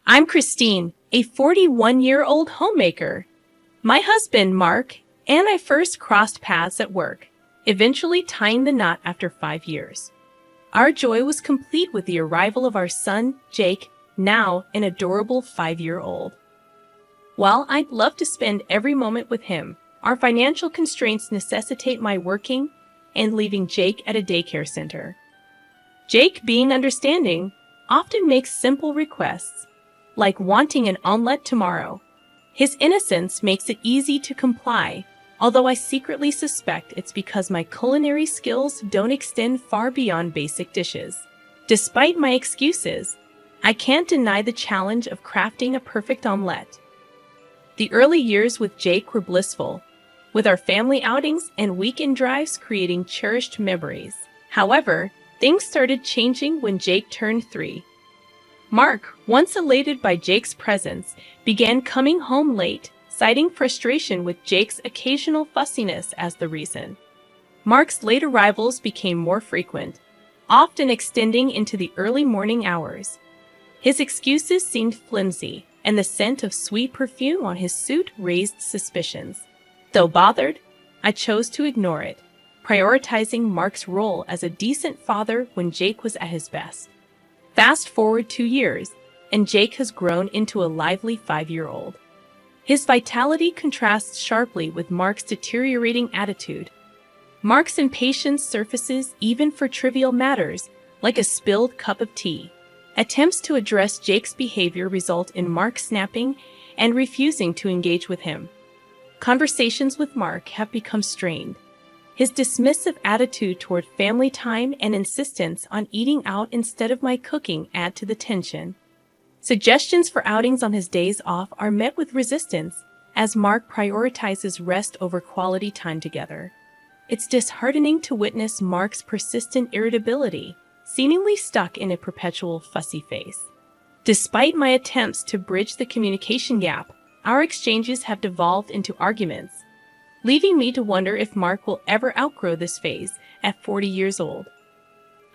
I'm Christine, a 41-year-old homemaker. My husband, Mark, and I first crossed paths at work, eventually tying the knot after 5 years. Our joy was complete with the arrival of our son, Jake, now an adorable 5-year-old. While I'd love to spend every moment with him, our financial constraints necessitate my working and leaving Jake at a daycare center. Jake, being understanding, often makes simple requests, like wanting an omelette tomorrow. His innocence makes it easy to comply, although I secretly suspect it's because my culinary skills don't extend far beyond basic dishes. Despite my excuses, I can't deny the challenge of crafting a perfect omelette. The early years with Jake were blissful, with our family outings and weekend drives creating cherished memories. However, things started changing when Jake turned 3. Mark, once elated by Jake's presence, began coming home late, citing frustration with Jake's occasional fussiness as the reason. Mark's late arrivals became more frequent, often extending into the early morning hours. His excuses seemed flimsy, and the scent of sweet perfume on his suit raised suspicions. Though bothered, I chose to ignore it, prioritizing Mark's role as a decent father when Jake was at his best. Fast forward 2 years, and Jake has grown into a lively 5-year-old. His vitality contrasts sharply with Mark's deteriorating attitude. Mark's impatience surfaces even for trivial matters, like a spilled cup of tea. Attempts to address Jake's behavior result in Mark snapping and refusing to engage with him. Conversations with Mark have become strained. His dismissive attitude toward family time and insistence on eating out instead of my cooking add to the tension. Suggestions for outings on his days off are met with resistance, as Mark prioritizes rest over quality time together. It's disheartening to witness Mark's persistent irritability, seemingly stuck in a perpetual fussy face. Despite my attempts to bridge the communication gap, our exchanges have devolved into arguments, leaving me to wonder if Mark will ever outgrow this phase at 40 years old.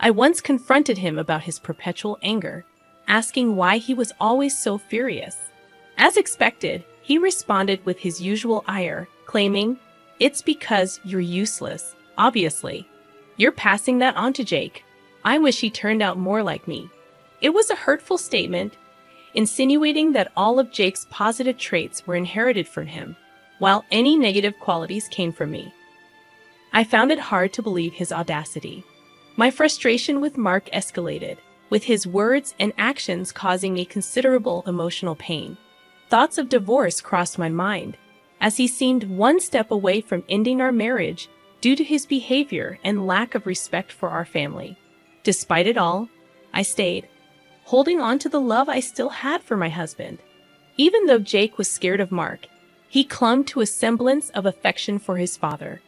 I once confronted him about his perpetual anger, asking why he was always so furious. As expected, he responded with his usual ire, claiming, "It's because you're useless, obviously. You're passing that on to Jake. I wish he turned out more like me." It was a hurtful statement, insinuating that all of Jake's positive traits were inherited from him, while any negative qualities came from me. I found it hard to believe his audacity. My frustration with Mark escalated, with his words and actions causing me considerable emotional pain. Thoughts of divorce crossed my mind, as he seemed one step away from ending our marriage due to his behavior and lack of respect for our family. Despite it all, I stayed, holding on to the love I still had for my husband. Even though Jake was scared of Mark, he clung to a semblance of affection for his father.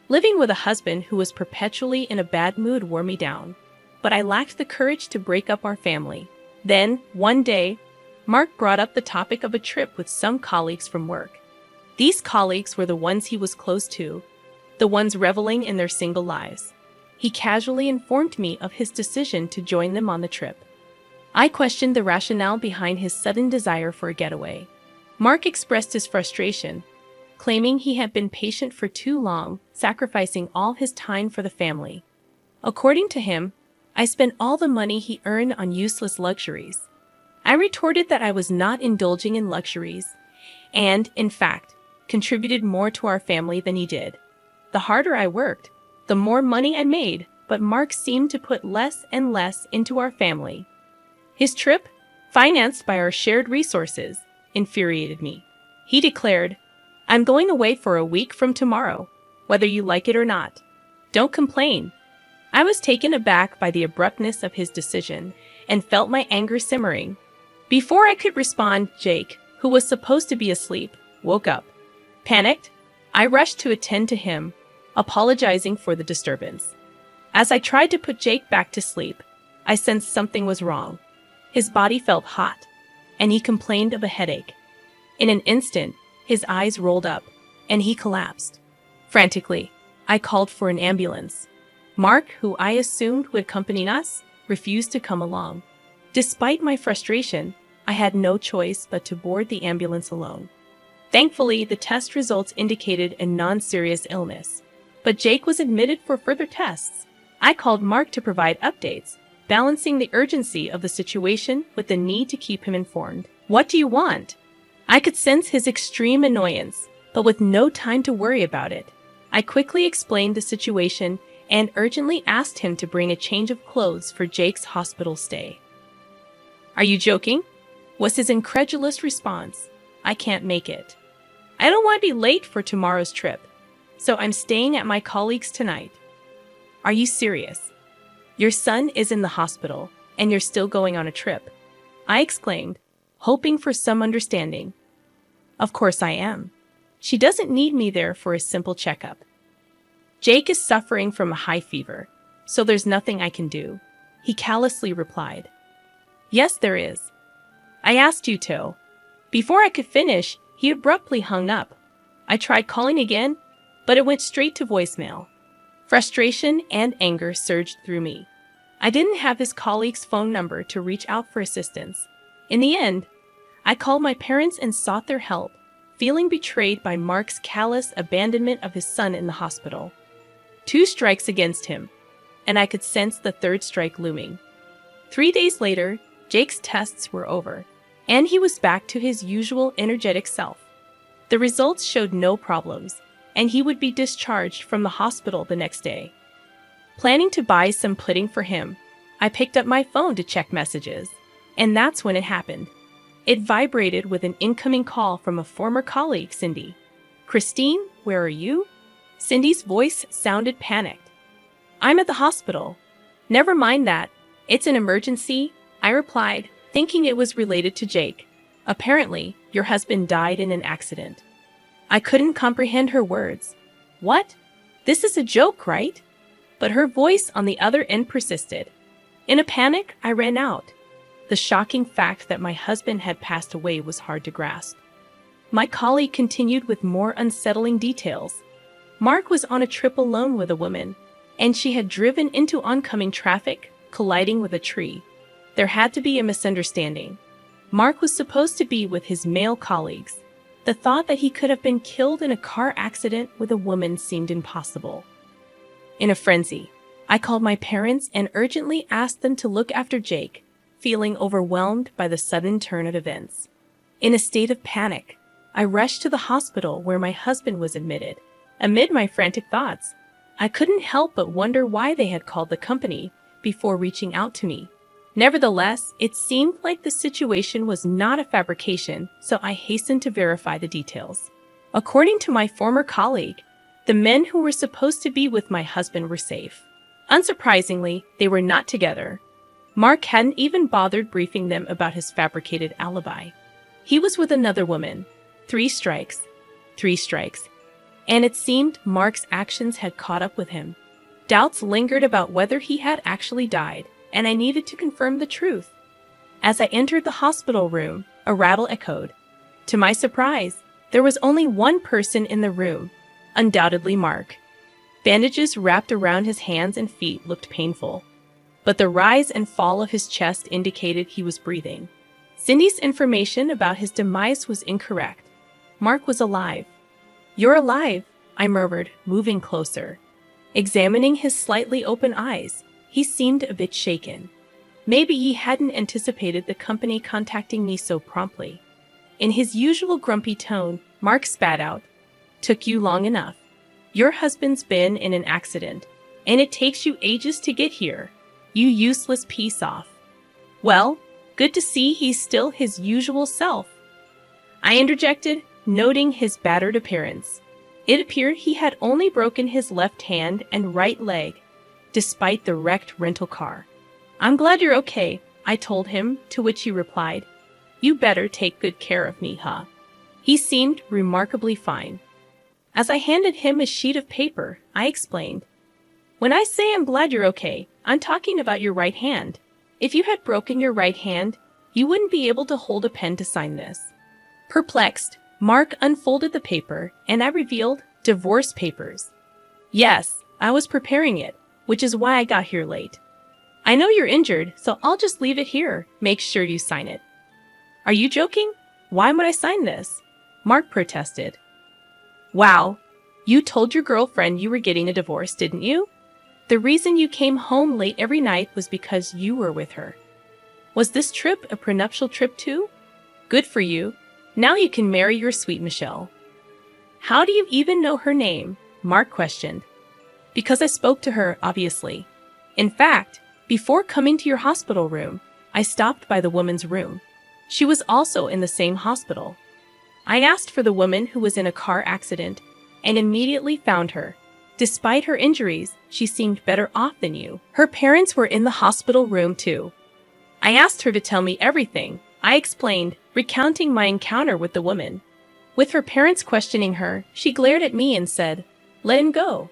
Living with a husband who was perpetually in a bad mood wore me down, but I lacked the courage to break up our family. Then, one day, Mark brought up the topic of a trip with some colleagues from work. These colleagues were the ones he was close to, the ones reveling in their single lives. He casually informed me of his decision to join them on the trip. I questioned the rationale behind his sudden desire for a getaway. Mark expressed his frustration, claiming he had been patient for too long, sacrificing all his time for the family. According to him, I spent all the money he earned on useless luxuries. I retorted that I was not indulging in luxuries, and, in fact, contributed more to our family than he did. The harder I worked, the more money I made, but Mark seemed to put less and less into our family. His trip, financed by our shared resources, infuriated me. He declared, "I'm going away for a week from tomorrow, whether you like it or not. Don't complain." I was taken aback by the abruptness of his decision and felt my anger simmering. Before I could respond, Jake, who was supposed to be asleep, woke up. Panicked, I rushed to attend to him, apologizing for the disturbance. As I tried to put Jake back to sleep, I sensed something was wrong. His body felt hot, and he complained of a headache. In an instant, his eyes rolled up, and he collapsed. Frantically, I called for an ambulance. Mark, who I assumed would accompany us, refused to come along. Despite my frustration, I had no choice but to board the ambulance alone. Thankfully, the test results indicated a non-serious illness, but Jake was admitted for further tests. I called Mark to provide updates, balancing the urgency of the situation with the need to keep him informed. "What do you want?" I could sense his extreme annoyance, but with no time to worry about it. I quickly explained the situation and urgently asked him to bring a change of clothes for Jake's hospital stay. "Are you joking?" was his incredulous response. "I can't make it. I don't want to be late for tomorrow's trip, so I'm staying at my colleague's tonight." "Are you serious? Your son is in the hospital, and you're still going on a trip?" I exclaimed, hoping for some understanding. "Of course I am. She doesn't need me there for a simple checkup. Jake is suffering from a high fever, so there's nothing I can do," he callously replied. "Yes, there is. I asked you to." Before I could finish, he abruptly hung up. I tried calling again, but it went straight to voicemail. Frustration and anger surged through me. I didn't have his colleague's phone number to reach out for assistance. In the end, I called my parents and sought their help, feeling betrayed by Mark's callous abandonment of his son in the hospital. 2 strikes against him, and I could sense the 3rd strike looming. 3 days later, Jake's tests were over, and he was back to his usual energetic self. The results showed no problems, and he would be discharged from the hospital the next day. Planning to buy some pudding for him, I picked up my phone to check messages, and that's when it happened. It vibrated with an incoming call from a former colleague, Cindy. "Christine, where are you?" Cindy's voice sounded panicked. "I'm at the hospital." "Never mind that. It's an emergency," I replied, thinking it was related to Jake. "Apparently, your husband died in an accident." I couldn't comprehend her words. "What? This is a joke, right?" But her voice on the other end persisted. In a panic, I ran out. The shocking fact that my husband had passed away was hard to grasp. My colleague continued with more unsettling details. Mark was on a trip alone with a woman, and she had driven into oncoming traffic, colliding with a tree. There had to be a misunderstanding. Mark was supposed to be with his male colleagues. The thought that he could have been killed in a car accident with a woman seemed impossible. In a frenzy, I called my parents and urgently asked them to look after Jake, feeling overwhelmed by the sudden turn of events. In a state of panic, I rushed to the hospital where my husband was admitted. Amid my frantic thoughts, I couldn't help but wonder why they had called the company before reaching out to me. Nevertheless, it seemed like the situation was not a fabrication, so I hastened to verify the details. According to my former colleague, the men who were supposed to be with my husband were safe. Unsurprisingly, they were not together. Mark hadn't even bothered briefing them about his fabricated alibi. He was with another woman. 3 strikes. 3 strikes. And it seemed Mark's actions had caught up with him. Doubts lingered about whether he had actually died, and I needed to confirm the truth. As I entered the hospital room, a rattle echoed. To my surprise, there was only one person in the room, undoubtedly Mark. Bandages wrapped around his hands and feet looked painful, but the rise and fall of his chest indicated he was breathing. Cindy's information about his demise was incorrect. Mark was alive. "You're alive," I murmured, moving closer. Examining his slightly open eyes, he seemed a bit shaken. Maybe he hadn't anticipated the company contacting me so promptly. In his usual grumpy tone, Mark spat out, "Took you long enough. Your husband's been in an accident, and it takes you ages to get here. You useless piece off." "Well, good to see he's still his usual self," I interjected, noting his battered appearance. It appeared he had only broken his left hand and right leg, despite the wrecked rental car. "I'm glad you're okay," I told him, to which he replied, "You better take good care of me, huh?" He seemed remarkably fine. As I handed him a sheet of paper, I explained, "When I say I'm glad you're okay, I'm talking about your right hand. If you had broken your right hand, you wouldn't be able to hold a pen to sign this." Perplexed, Mark unfolded the paper, and I revealed divorce papers. "Yes, I was preparing it, which is why I got here late. I know you're injured, so I'll just leave it here. Make sure you sign it." Are you joking? Why would I sign this? Mark protested. Wow, you told your girlfriend you were getting a divorce, didn't you? The reason you came home late every night was because you were with her. Was this trip a prenuptial trip too? Good for you. Now you can marry your sweet Michelle. How do you even know her name? Mark questioned. Because I spoke to her, obviously. In fact, before coming to your hospital room, I stopped by the woman's room. She was also in the same hospital. I asked for the woman who was in a car accident and immediately found her. Despite her injuries, she seemed better off than you. Her parents were in the hospital room too. I asked her to tell me everything. I explained, recounting my encounter with the woman. With her parents questioning her, she glared at me and said, "Let him go.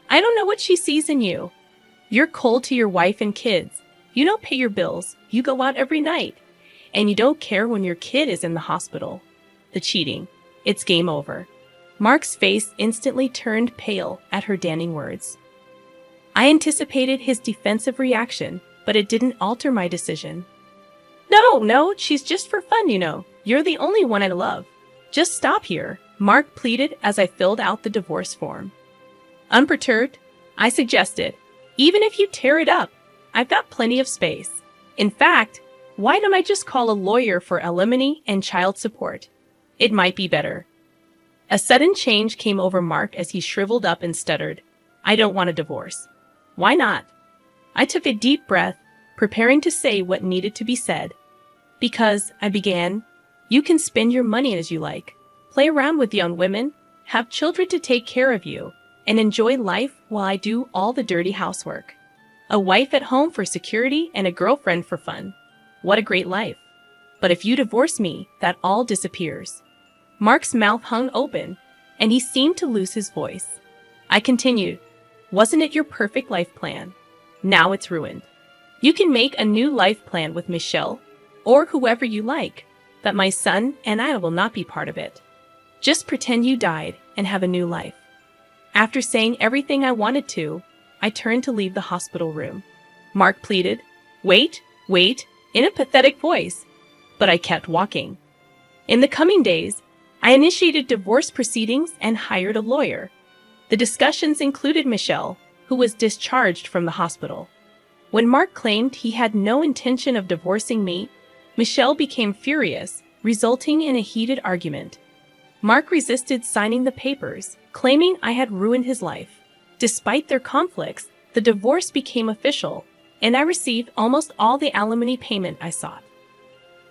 I don't know what she sees in you. You're cold to your wife and kids. You don't pay your bills. You go out every night. And you don't care when your kid is in the hospital. The cheating. It's game over." Mark's face instantly turned pale at her damning words. I anticipated his defensive reaction, but it didn't alter my decision. No, she's just for fun, you know. You're the only one I love. Just stop here, Mark pleaded as I filled out the divorce form. Unperturbed, I suggested, even if you tear it up, I've got plenty of space. In fact, why don't I just call a lawyer for alimony and child support? It might be better. A sudden change came over Mark as he shriveled up and stuttered, "I don't want a divorce." "Why not?" I took a deep breath, preparing to say what needed to be said. "Because," I began, "you can spend your money as you like, play around with young women, have children to take care of you, and enjoy life while I do all the dirty housework. A wife at home for security and a girlfriend for fun. What a great life. But if you divorce me, that all disappears." Mark's mouth hung open, and he seemed to lose his voice. I continued, "Wasn't it your perfect life plan? Now it's ruined. You can make a new life plan with Michelle, or whoever you like, but my son and I will not be part of it. Just pretend you died and have a new life." After saying everything I wanted to, I turned to leave the hospital room. Mark pleaded, wait, in a pathetic voice, but I kept walking. In the coming days, I initiated divorce proceedings and hired a lawyer. The discussions included Michelle, who was discharged from the hospital. When Mark claimed he had no intention of divorcing me, Michelle became furious, resulting in a heated argument. Mark resisted signing the papers, claiming I had ruined his life. Despite their conflicts, the divorce became official, and I received almost all the alimony payment I sought.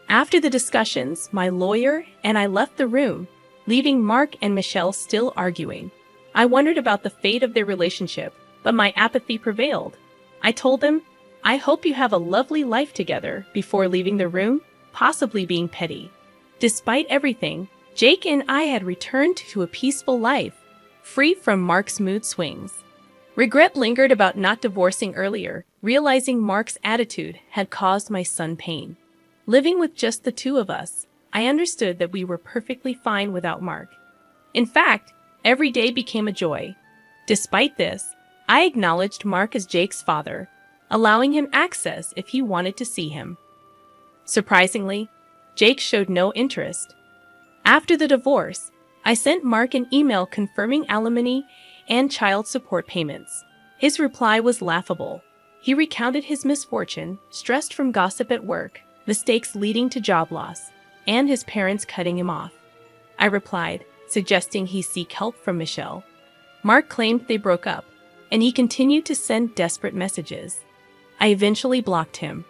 After the discussions, my lawyer and I left the room, leaving Mark and Michelle still arguing. I wondered about the fate of their relationship, but my apathy prevailed. I told them, "I hope you have a lovely life together," before leaving the room, possibly being petty. Despite everything, Jake and I had returned to a peaceful life, free from Mark's mood swings. Regret lingered about not divorcing earlier, realizing Mark's attitude had caused my son pain. Living with just the two of us, I understood that we were perfectly fine without Mark. In fact, every day became a joy. Despite this, I acknowledged Mark as Jake's father, allowing him access if he wanted to see him. Surprisingly, Jake showed no interest. After the divorce, I sent Mark an email confirming alimony and child support payments. His reply was laughable. He recounted his misfortune, stressed from gossip at work, mistakes leading to job loss, and his parents cutting him off. I replied, suggesting he seek help from Michelle. Mark claimed they broke up, and he continued to send desperate messages. I eventually blocked him.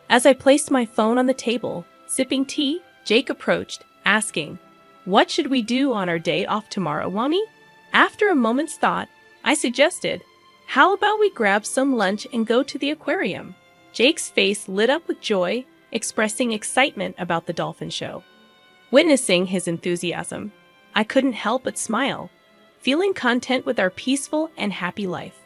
As I placed my phone on the table, sipping tea, Jake approached, asking, "What should we do on our day off tomorrow, Mommy?" After a moment's thought, I suggested, "How about we grab some lunch and go to the aquarium?" Jake's face lit up with joy, expressing excitement about the dolphin show. Witnessing his enthusiasm, I couldn't help but smile, feeling content with our peaceful and happy life.